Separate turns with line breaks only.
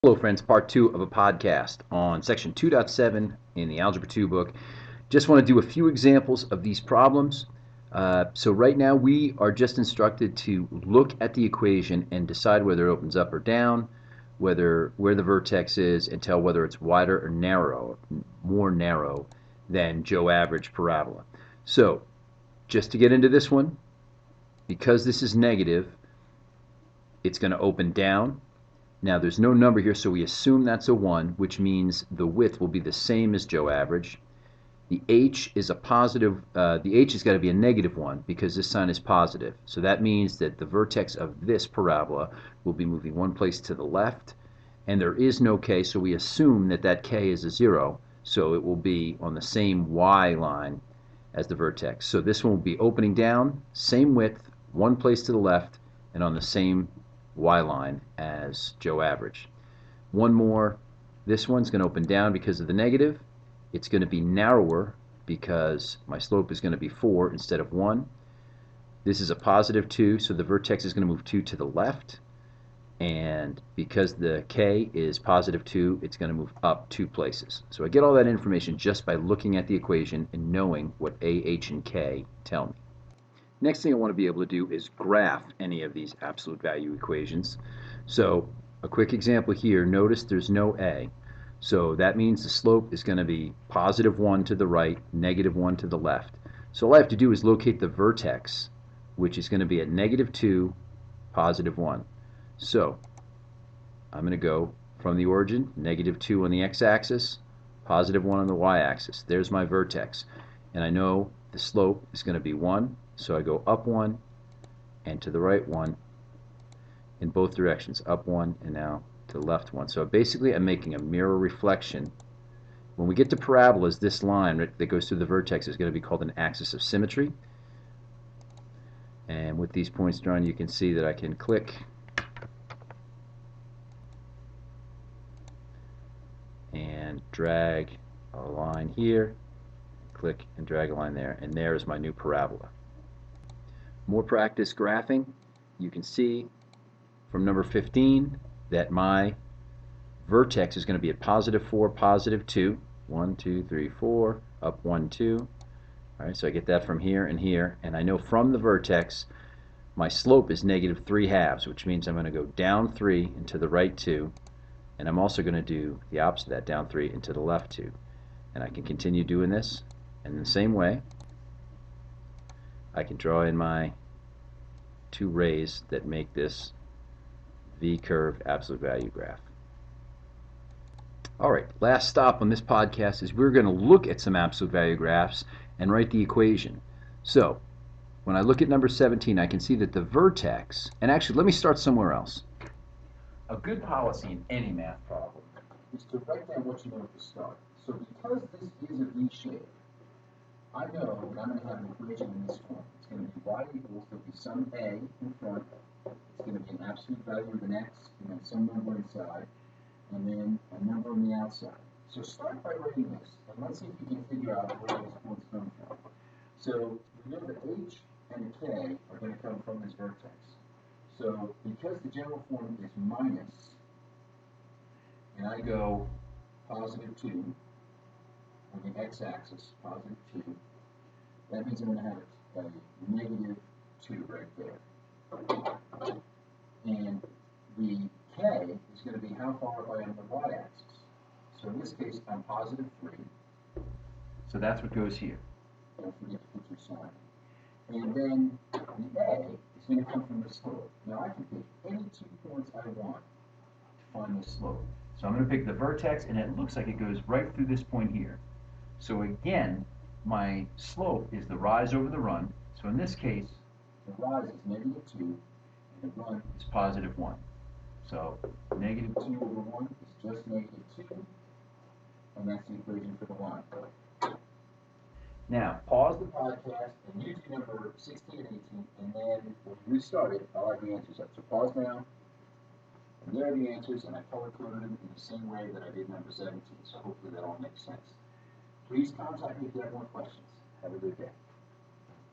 Hello friends, part 2 of a podcast on section 2.7 in the Algebra 2 book. Just want to do a few examples of these problems. So right now we are just instructed to look at the equation and decide whether it opens up or down, where the vertex is, and tell whether it's wider or narrow, more narrow than Joe average parabola. So just to get into this one, because this is negative, it's going to open down. Now there's no number here, so we assume that's a 1, which means the width will be the same as Joe average. The h is a positive, the h has got to be a negative 1 because this sign is positive. So that means that the vertex of this parabola will be moving one place to the left, and there is no k, so we assume that that k is a 0, so it will be on the same y line as the vertex. So this one will be opening down, same width, one place to the left, and on the same y line as Joe average. One more, this one's going to open down because of the negative. It's going to be narrower because my slope is going to be 4 instead of 1. This is a positive 2, so the vertex is going to move 2 to the left. And because the k is positive 2, it's going to move up 2 places. So I get all that information just by looking at the equation and knowing what a, h, and k tell me. Next thing I want to be able to do is graph any of these absolute value equations. So a quick example here, notice there's no a. So that means the slope is going to be positive 1 to the right, negative 1 to the left. So all I have to do is locate the vertex, which is going to be at negative 2, positive 1. So I'm going to go from the origin, negative 2 on the x-axis, positive 1 on the y-axis. There's my vertex. And I know the slope is going to be 1. So I go up 1 and to the right 1 in both directions, up 1 and now to the left 1. So basically I'm making a mirror reflection. When we get to parabolas, this line that goes through the vertex is going to be called an axis of symmetry. And with these points drawn, you can see that I can click and drag a line here, click and drag a line there, and there is my new parabola. More practice graphing, you can see from number 15 that my vertex is going to be at positive 4, positive 2. 1, 2, 3, 4, up 1, 2. All right, so I get that from here, and I know from the vertex my slope is negative 3/2, which means I'm going to go down 3 and to the right 2, and I'm also going to do the opposite of that, down 3 and to the left 2. And I can continue doing this, and in the same way I can draw in my two rays that make this V-curve absolute value graph. All right, last stop on this podcast is we're going to look at some absolute value graphs and write the equation. So when I look at number 17, I can see that the vertex, and actually let me start somewhere else. A good policy in any math problem is to write down what you know at the start. So because this is a V shape, I know that I'm going to have an equation in this form. It's going to be y equals, there'll be some a in front, it's going to be an absolute value of an x, and then some number inside, and then a number on the outside. So start by writing this, and let's see if you can figure out where these points come from. So we know that h and k are going to come from this vertex. So because the general form is minus, and I go positive 2 on the x-axis, positive 2, that means I'm going to have a negative 2 right there. And the k is going to be how far away on the y-axis. So in this case, I'm positive 3. So that's what goes here. Don't forget to put your sign. And then the a is going to come from the slope. Now I can pick any 2 points I want to find the slope. So I'm going to pick the vertex, and it looks like it goes right through this point here. So again, my slope is the rise over the run. So in this case, the rise is negative 2, and the run is positive 1. So negative 2 over 1 is just negative 2, and that's the equation for the line. Now, pause the podcast, and you do number 16 and 18, and then when you restart it, I'll have the answers up. So pause now, and there are the answers, and I color-coded them in the same way that I did number 17, so hopefully that all makes sense. Please contact me if you have more questions. Have a good day.